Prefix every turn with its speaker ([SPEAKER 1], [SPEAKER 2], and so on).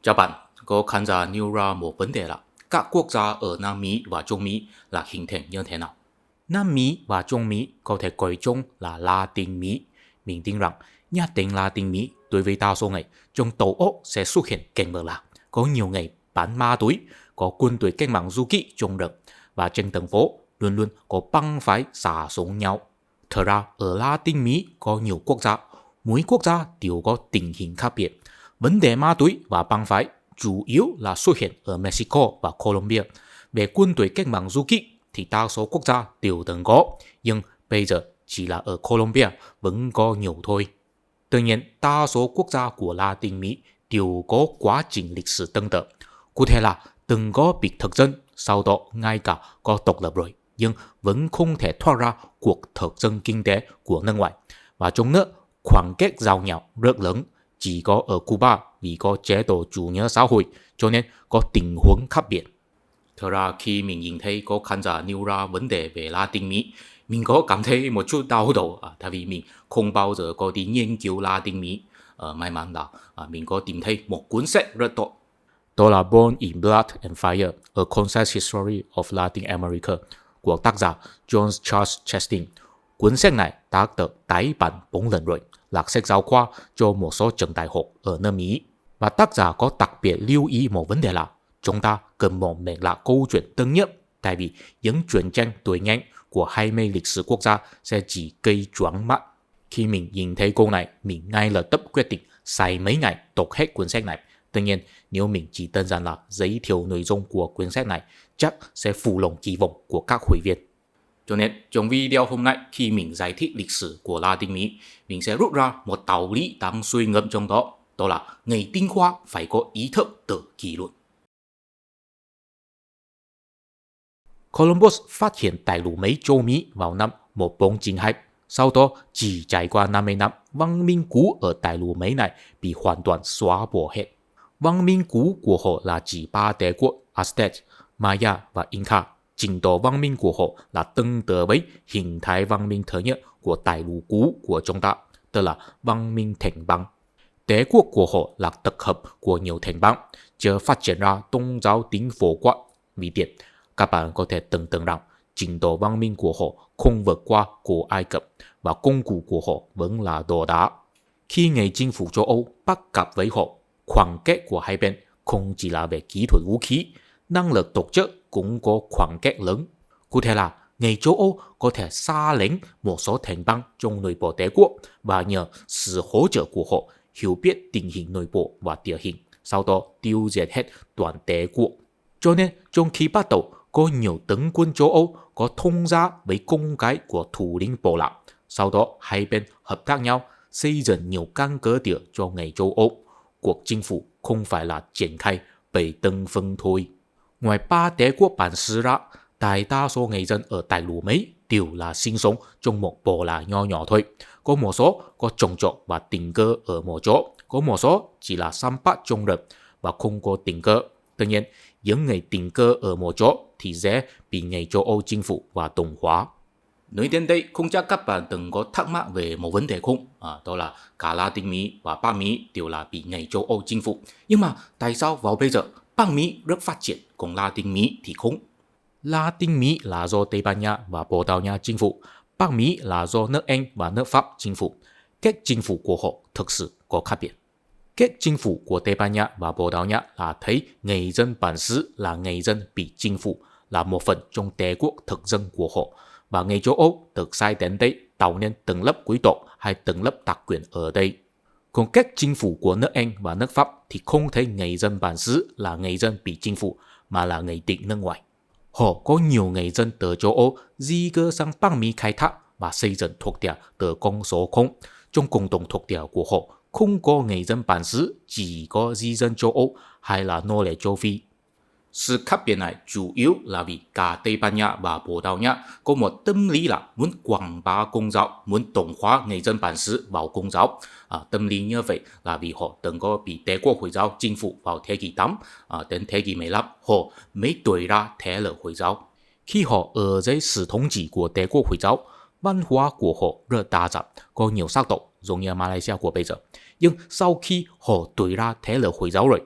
[SPEAKER 1] Chào bạn, có khán giả nêu ra một vấn đề là các quốc gia ở Nam Mỹ và Trung Mỹ là hình thành như thế nào?
[SPEAKER 2] Nam Mỹ và Trung Mỹ có thể gọi chung là Latin Mỹ. Mình tin rằng nhất định Latin Mỹ đối với đa số người trong tổ óc sẽ xuất hiện cảnh bờ lạc. Có nhiều người bán ma túy, có quân đội cách mạng du kích trong rừng và trên thành phố luôn luôn có băng phái xả súng nhau. Thật ra ở Latin Mỹ có nhiều quốc gia, mỗi quốc gia đều có tình hình khác biệt. Vấn đề ma túy và băng phái chủ yếu là xuất hiện ở Mexico và Colombia. Về quân đội cách mạng du kích thì đa số quốc gia đều từng có, nhưng bây giờ chỉ là ở Colombia vẫn có nhiều thôi. Tuy nhiên, đa số quốc gia của Latin Mỹ đều có quá trình lịch sử tương tự. Cụ thể là từng có biệt thực dân, sau đó ngay cả có độc lập rồi, nhưng vẫn không thể thoát ra cuộc thực dân kinh tế của nước ngoài. Và trong nước, khoảng cách giao nhau rất lớn, chỉ có ở Cuba vì có chế độ chủ nghĩa xã hội, cho nên có tình huống khác biệt.
[SPEAKER 1] Thật ra khi mình nhìn thấy có khán giả nêu ra vấn đề về Latin Mỹ, mình có cảm thấy một chút đau đầu, tại vì mình không bao giờ có đi nghiên cứu Latin Mỹ. May mắn là mình có tìm thấy một cuốn sách rất tốt.
[SPEAKER 2] Đó là Born in Blood and Fire, A Concise History of Latin America của tác giả John Charles Chastain. Cuốn sách này đã được tái bản 4 lần rồi, là sách giáo khoa cho một số trường đại học ở nước Mỹ. Và tác giả có đặc biệt lưu ý một vấn đề là chúng ta cần một mạch lạc câu chuyện tân nhất, tại vì những chuyện tranh tuổi nhanh của hai mươi lịch sử quốc gia sẽ chỉ gây choáng mắt. Khi mình nhìn thấy câu này, mình ngay lập tức quyết định xài mấy ngày đọc hết cuốn sách này. Tuy nhiên, nếu mình chỉ đơn giản là giới thiệu nội dung của cuốn sách này, chắc sẽ phụ lòng kỳ vọng của các hội viên.
[SPEAKER 1] Cho nên trong video hôm nay, khi mình giải thích lịch sử của Latin Mỹ, mình sẽ rút ra một đạo lý đang suy ngẫm trong đó, đó là người tinh khoa phải có ý thức tự kỷ luật.
[SPEAKER 2] Columbus phát hiện đại lục mấy châu Mỹ vào năm 1492. Sau đó chỉ trải qua 50 năm, văn minh cũ ở đại lục mấy này bị hoàn toàn xóa bỏ hết. Văn minh cũ của họ là chỉ ba đế quốc Aztec, Maya và Inca. Trình độ văn minh của họ là tương tự với hình thái văn minh thứ nhất của đại lục cũ của chúng ta, tức là văn minh thành bang. Đế quốc của họ là tập hợp của nhiều thành bang, chưa phát triển ra tôn giáo tính phổ quát vì điện. Các bạn có thể tưởng tượng rằng trình độ văn minh của họ không vượt qua của Ai Cập và công cụ của họ vẫn là đồ đá. Khi người chính phủ châu Âu bắt cặp với họ, khoảng cách của hai bên không chỉ là về kỹ thuật vũ khí, năng lực tổ chức cũng có khoảng cách lớn. Cụ thể là người châu Âu có thể xa lánh một số thành bang trong nội bộ đế quốc và nhờ sự hỗ trợ của họ hiểu biết tình hình nội bộ và địa hình, sau đó tiêu diệt hết toàn đế quốc. Cho nên trong khi bắt đầu, có nhiều tướng quân châu Âu có thông gia với con gái của thủ lĩnh Bộ Lạc. Sau đó hai bên hợp tác nhau xây dựng nhiều căn cứ địa cho người châu Âu. Cuộc chinh phục không phải là triển khai bởi từng phân thôi. Ngoài ba đế quốc bản xứ ra, đại đa số người dân ở đại lục Mỹ đều là sinh sống trong một bộ lạc nho nhỏ thôi. Có một số có trồng trọt và định cư ở một chỗ, có một số chỉ là săn bắt trong rừng và không có định cư. Tuy nhiên, những người định cư ở một chỗ thì dễ bị người châu Âu chinh phục và đồng hóa.
[SPEAKER 1] Nói đến đây, không chắc các bạn từng có thắc mắc về một vấn đề không? Đó là cả Latin Mỹ và Bắc Mỹ đều là bị người châu Âu chinh phục. Nhưng mà tại sao vào bây giờ Bắc Mỹ rất phát triển, còn Latin Mỹ thì không?
[SPEAKER 2] Latin Mỹ là do Tây Ban Nha và Bồ Đào Nha chinh phục, Bắc Mỹ là do nước Anh và nước Pháp chinh phục. Cách chinh phục của họ thực sự có khác biệt. Cách chinh phục của Tây Ban Nha và Bồ Đào Nha là thấy người dân bản xứ là người dân bị chinh phục, là một phần trong đế quốc thực dân của họ, và người châu Âu được sai đến đây tạo nên tầng lớp quý tộc hay tầng lớp đặc quyền ở đây. Còn cách chinh phục của nước Anh và nước Pháp thì không thấy người dân bản xứ là người dân bị chinh phục, mà là người định nước ngoài. Họ có nhiều người dân từ châu Âu di cư sang Bắc Mỹ khai thác và xây dựng thuộc địa từ con số 0. Trong cộng đồng thuộc địa của họ không có người dân bản xứ, chỉ có di dân châu Âu hay là nô lệ châu Phi.
[SPEAKER 1] Sự khác biệt này chủ yếu là vì cả Tây Ban Nha và Bồ Đào Nha có một tâm lý là muốn quảng bá công giáo, muốn tổng hóa người dân bản xứ vào công giáo. Tâm lý như vậy là vì họ từng có bị đế quốc Hồi giáo chinh phục vào thế kỷ 8, đến thế kỷ 15 họ mới tuổi ra thế lực Hồi giáo.
[SPEAKER 2] Khi họ ở dưới sự thống trị của đế quốc Hồi giáo, văn hóa của họ rất đa dạng, có nhiều sắc tộc giống như Malaysia của bây giờ. Nhưng sau khi họ tuổi ra thế lực Hồi giáo rồi,